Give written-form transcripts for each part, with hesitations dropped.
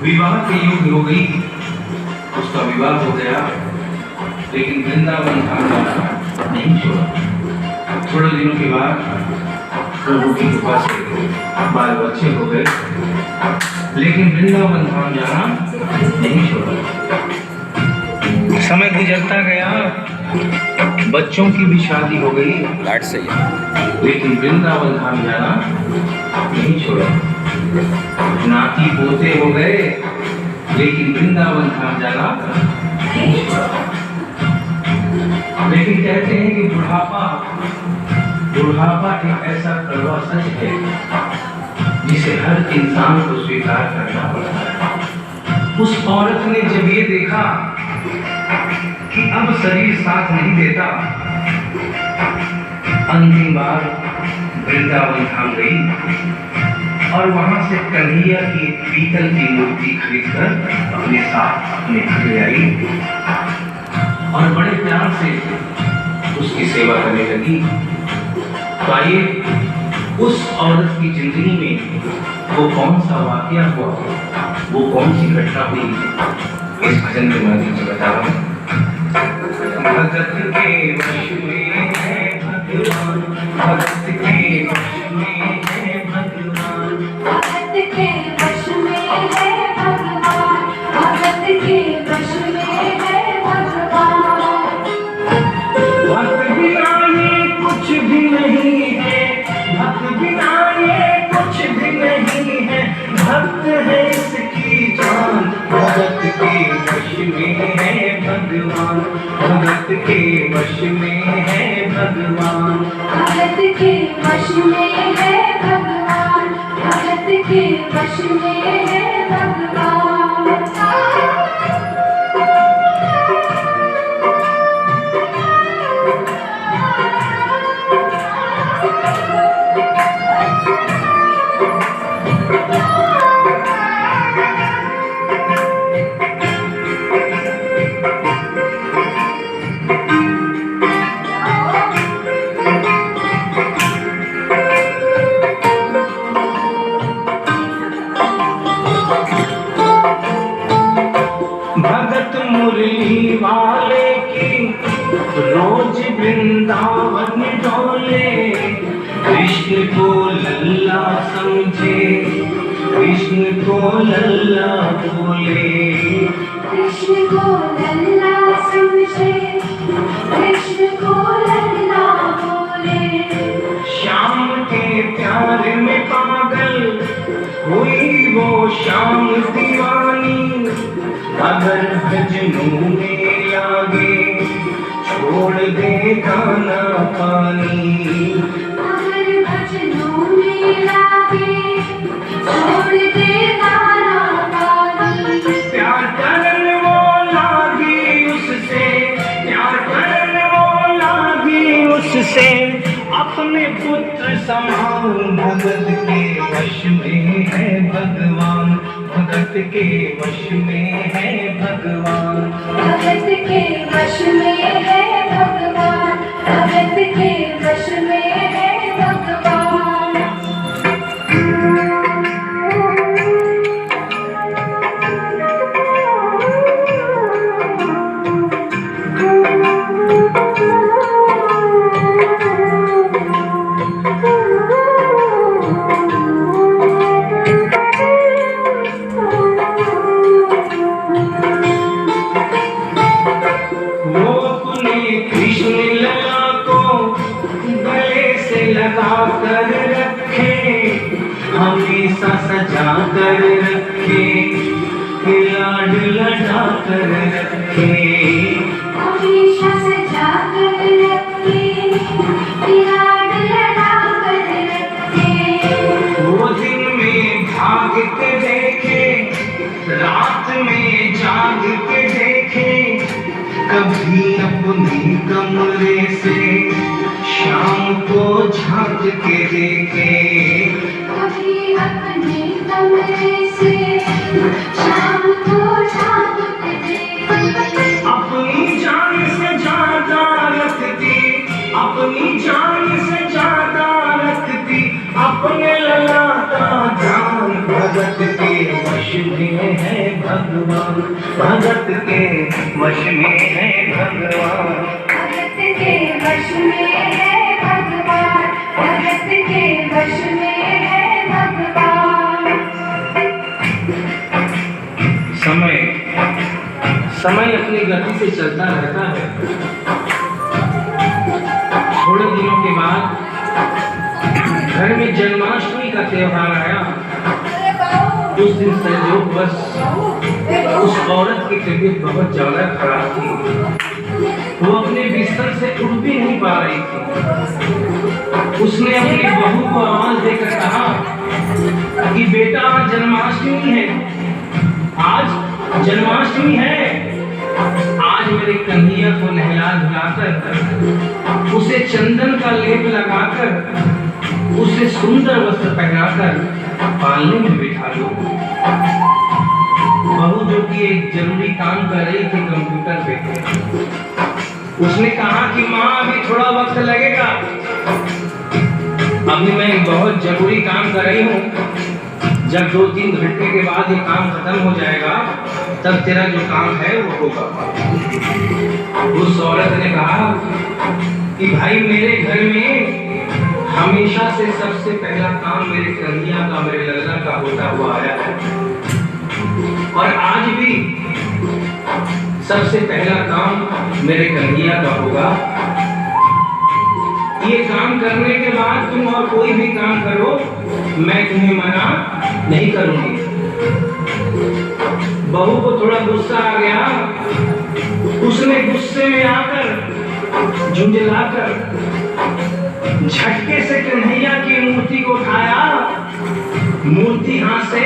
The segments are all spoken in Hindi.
विवाह की युग हो गई, उसका विवाह हो गया, लेकिन वृंदावन धाम जाना नहीं छोड़ा। थोड़े दिनों के बाद प्रभु की कृपा से बाल बच्चे हो गए, लेकिन वृंदावन धाम जाना नहीं छोड़ा। समय गुजरता गया, बच्चों की भी शादी हो गई, लेकिन वृंदावन धाम जाना नहीं छोड़ा। नाती पोते हो गए, लेकिन वृंदावन धाम जाना नहीं छोड़ा। लेकिन कहते हैं कि बुढ़ापा एक ऐसा कड़वा सच है जिसे हर इंसान को स्वीकार करना पड़ता है। उस औरत ने जब ये देखा कि अब शरीर साथ नहीं देता, अंतिम बार वृंदावन धाम गई और वहां से कन्हैया की पीतल की मूर्ति खरीदकर अपने साथ अपने घर ले आई और बड़े प्यार से उसकी सेवा करने लगी। तो आइए उस औरत की जिंदगी में वो कौन सा वाकया हुआ, वो कौन सी घटना हुई, इस भजन के माध्यम से बता रहा हूं। भगत के वश में है भगवान, भगत के वश में है भगवान, भगत के वश में है भगवान, भगत के वश में है भगवान। भक्त बिना ये कुछ भी नहीं है, भक्त बिना ये कुछ भी नहीं है, भक्त है इसकी जान। भगत के वश में है भगवान, भगत के वश में है भगवान, भगत के वश में है भगवान, भगत के वश में है भगवान। भगत मुरली वाले की रोज वृंदावन डोले, कृष्ण को लल्ला समझे, कृष्ण को लल्ला बोले, कृष्ण को लल्ला समझे, कृष्ण को लल्ला बोले। श्याम के प्यार में पागल हुई वो श्याम दीवानी, अगर भजनों में लागे छोड़ दे गाना पानी, अगर भजनों में लागे छोड़ दे गाना पानी। प्यार करन वो लागी उससे, प्यार करन वो लागी उससे, अपने पुत्र समान। भगत के वश में है भगवान, भगत के वश में है भगवान, भगत के वश में है भगवान, भगत के वश में है भगवान। लगा कर रखे, हमेशा सजा कर रखे, लाड लड़ा कर रखे, हमेशा सजा कर रखे, लाड लड़ा कर रखे। वो दिन में भाग के देखे, रात में जाग के देखे, कभी अपनी कमरे से शाम को झांक के देखे, कभी अपने कमरे से शाम को झांक के देखे। अपनी जान से ज्यादा रखती, अपनी जान से ज्यादा रखती, अपने लला का ध्यान। भगत के वश में है भगवान, भगत के वश में है भगवान। भगत के वश में है भगवान, भगत के वश में है भगवान। समय अपनी गति से चलता रहता है। थोड़े दिनों के बाद घर में जन्माष्टमी का त्योहार आया। उस दिन संयोगवश उस औरत की तबीयत बहुत ज्यादा खराब थी। वो अपने बिस्तर से उठ भी नहीं पा रही थी। उसने अपनी बहू को आवाज देकर कहा कि बेटा आज जन्माष्टमी है, आज जन्माष्टमी है। आज मेरे कन्हैया को नहला धुलाकर, उसे चंदन का लेप लगाकर, उसे सुंदर वस्त्र पहनाकर पालने में बिठा दो। बहू जो कि एक जरूरी काम कर रही थी कंप्यूटर पे, उसने कहा कि माँ अभी थोड़ा वक्त लगेगा, अभी मैं एक बहुत जरूरी काम कर रही हूँ। जब 2-3 घंटे के बाद ये काम खत्म हो जाएगा तब तेरा जो काम है वो होगा। उस औरत ने कहा कि भाई मेरे घर में हमेशा से सबसे पहला काम मेरे कन्हैया का, मेरे लल्ला का होता हुआ आया है, और आज भी सबसे पहला काम मेरे कन्हैया का होगा। ये काम करने के बाद तुम और कोई भी काम करो, मैं तुम्हें मना नहीं करूंगी। बहू को थोड़ा गुस्सा आ गया। उसने गुस्से में आकर, झुंझलाकर झटके से कन्हैया की मूर्ति को उठाया। मूर्ति हाथ से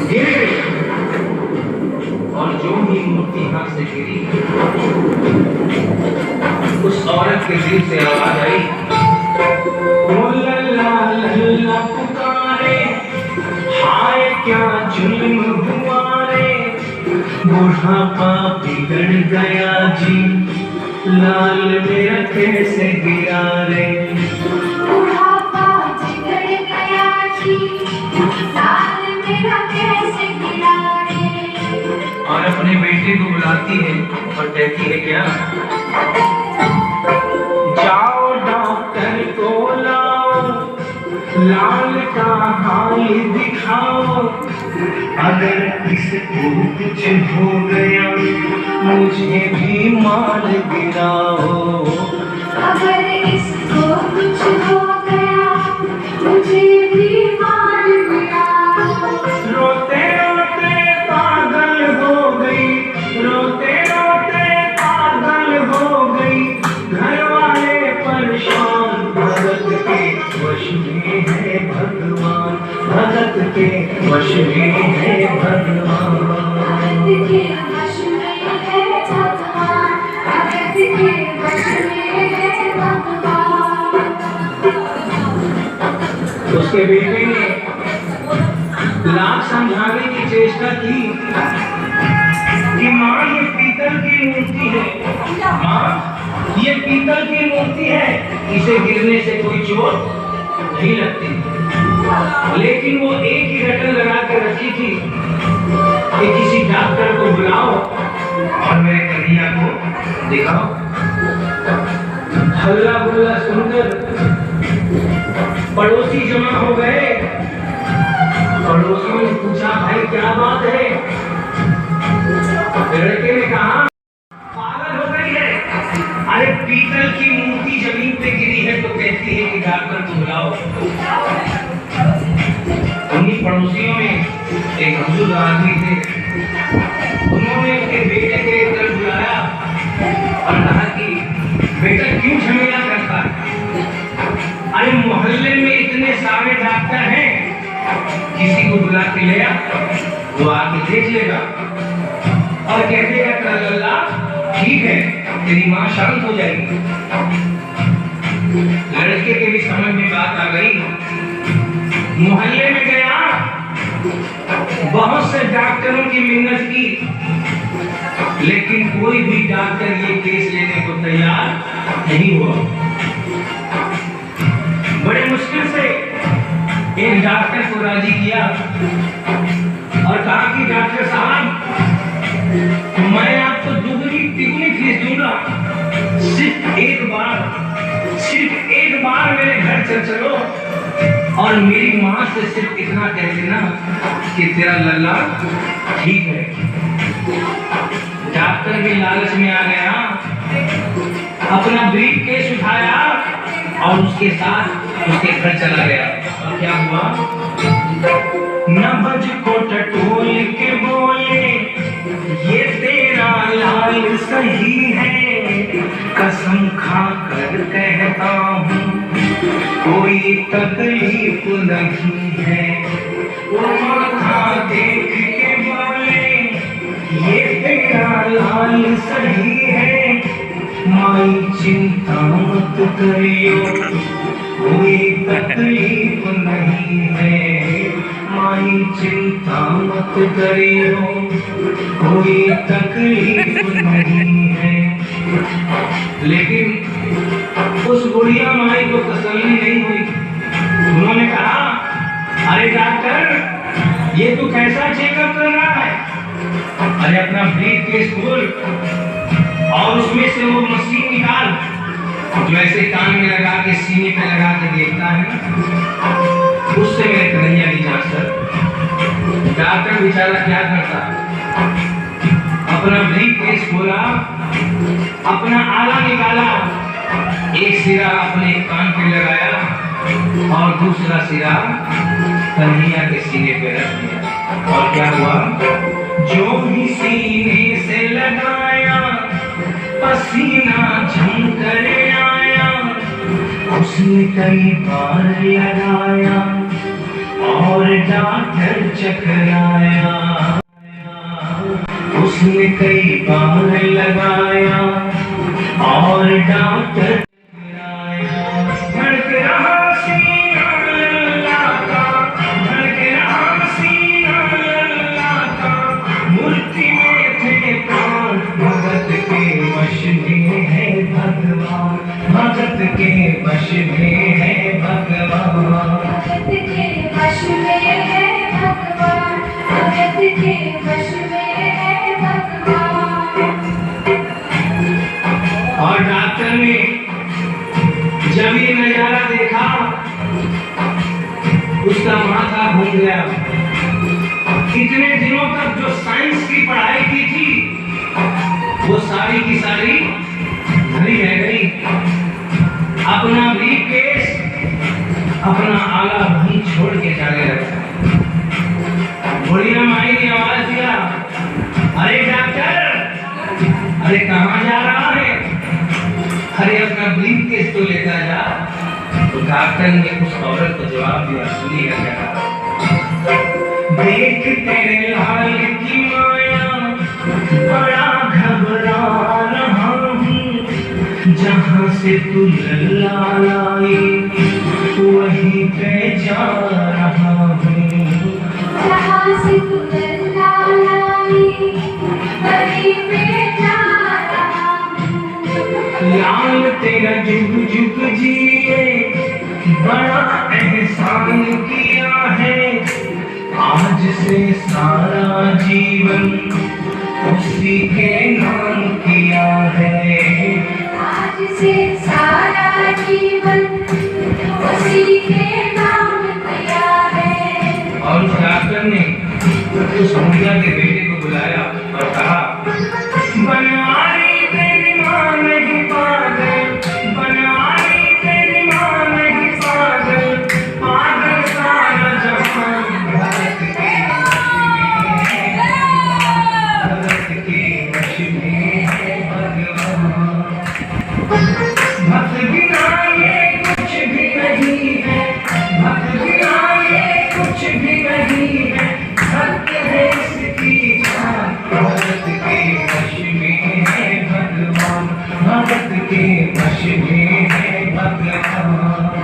गिर गई, और जो ही मूर्ति हाथ से गिरी, उस औरत के दिल से आवाज आई, ओ लल्ला लल्ला पुकारे, हाय क्या जुल्म हुआ रे, बुढ़ापा बिगड़ गया जी, लाल मेरा कैसे गिरा रे। बुढ़ापा बिगड़ गया जी, लाल मेरा कैसे गिरा रे। और अपने बेटे को बुलाती है और कहती है क्या, जाओ डॉक्टर को लाओ, लाल का हाल दिखाओ, अगर इसको कुछ हो गया मुझे भी मार गिराओ। अगर इसको कुछ हो गया मुझे भी मार गिराओ। रोते रोते पागल हो गई, रोते रोते पागल हो गई, घर वाले परेशान, भगत के वश में है भगवान, भगत के वश में है भगवान। भगत के वश में है भगवान, भगत के वश में है भगवान। उसके बेटे ने लाख समझाने की चेष्टा की कि माँ ये पीतल की मूर्ति है, माँ ये पीतल की मूर्ति है, इसे गिरने से कोई चोट नहीं लगती। लेकिन वो एक ही रटन लगा कर रखी थी कि किसी डॉक्टर को बुलाओ और मेरे कन्हैया को दिखाओ। हल्ला गुल्ला सुनकर पड़ोसी जमा हो गए। पड़ोसियों ने पूछा, भाई क्या बात है? लड़के ने कहा, पागल हो गई है, अरे पीतल की मूर्ति जमीन पे गिरी है तो कहती है कि डॉक्टर को बुलाओ। उन्हीं पड़ोसियों में एक बुजुर्ग आदमी थे, उन्होंने अपने बेटे के तरफ बुलाया और कहा कि बेटा क्यों झमेला करता है? अरे मोहल्ले में इतने सारे डॉक्टर हैं, किसी को बुला के ले आ, वो आके देख लेगा और कह देगा लल्ला ठीक है, तेरी माँ शांत हो जाएगी। लड़के के भी समझ में बात आ गई। मोहल्ले में गया, बहुत से डॉक्टरों की मिन्नत की, लेकिन कोई भी डॉक्टर ये केस लेने को तैयार नहीं हुआ। बड़े मुश्किल से एक डॉक्टर को राजी किया और कहा कि डॉक्टर साहब तिगुनी फीस दूंगा। सिर्फ एक बार मेरे घर चल चलो और मेरी माँ से सिर्फ इतना कह देना कि तेरा लल्ला ठीक है। डॉक्टर भी लालच में आ गया, अपना ब्रीफ केस उठाया और उसके साथ उसके घर चला गया। और क्या हुआ? नबज को टटोल के बोले, ये तेरा लाल सही है, कसम खा कर कहता हूँ कोई तकलीफ नहीं है। वो माथा देख के बोले, ये तेरा लाल सही है, माई चिंता मत करियो कोई तकलीफ नहीं है, माई चिंता मत करियो कोई तकलीफ नहीं है। लेकिन उस बुढ़िया माई को तसल्ली नहीं हुई। उन्होंने कहा, अरे डॉक्टर, ये तू कैसा चेकअप कर रहा है? अरे अपना ब्रीफ केस खोल और उसमें से वो मशीन निकाल जो ऐसे कान में लगा के सीने पे लगा के देखता है, उससे मेरे कन्हैया की जांच कर। डॉक्टर बेचारा क्या करता, अपना ब्रीफ केस खोला, अपना आला निकाला, एक सिरा अपने कान पे लगाया और दूसरा सिरा कन्हैया के सीने पे रख दिया। और क्या हुआ? जो भी सीने से लगाया पसीना झमकर आया, उसने कई बार लगाया और डॉक्टर चकराया, उसने कई बार लगाया और डॉक्टर चकराया। धड़क रहा सीना लल्ला का, धड़क रहा सीना लल्ला का, मूर्ति में थे प्राण, भगत के वश में है भगवान, भगत के वश में है भगवान, भगत के वश में है भगवान, भगत के वश में है भगवान। और डॉक्टर ने जब ये नजारा देखा, उसका माथा घूम गया। इतने दिनों तक जो साइंस की पढ़ाई की थी, वो सारी की सारी धरी रह गई। अपना ब्रीफ केस, अपना आला वहीं छोड़ के जाने लगा। बुढ़िया माई ने आवाज दिया, अरे डॉक्टर, अरे कहाँ जा रहा है? अरे अपना ब्रीफ केस तो लेता जा। तो डॉक्टर ने उस औरत को जवाब दिया, सुनिएगा क्या? देख तेरे लाल की माया, बड़ा घबरा रहा हूँ, जहाँ से तू लल्ला लाई वहीं पे जा रहा हूँ, जहाँ से तू लल्ला लाई वहीं पे जा रहा हूँ। लाल तेरा जुग जुग जिए, बड़ा एहसान किया है, आज से सारा जीवन उसी के नाम किया है, आज से सारा जीवन उसी के नाम किया है। और उस डॉक्टर ने उस बुढ़िया के बेटे को बुलाया और कहा, बनवारी तेरी माँ नहीं पागल, बनवारी तेरी माँ नहीं पागल, पागल सारा जहां, भगत के वश में है भगवान, भक्त बिना ये कुछ भी नहीं है, भक्त बिना ये कुछ भी नहीं है, सत्य है इसकी जान, भगत के वश में है भगवान, भगत के वश में है भगवान।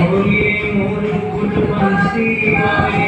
बोलिए मोर कुट बंसी वाले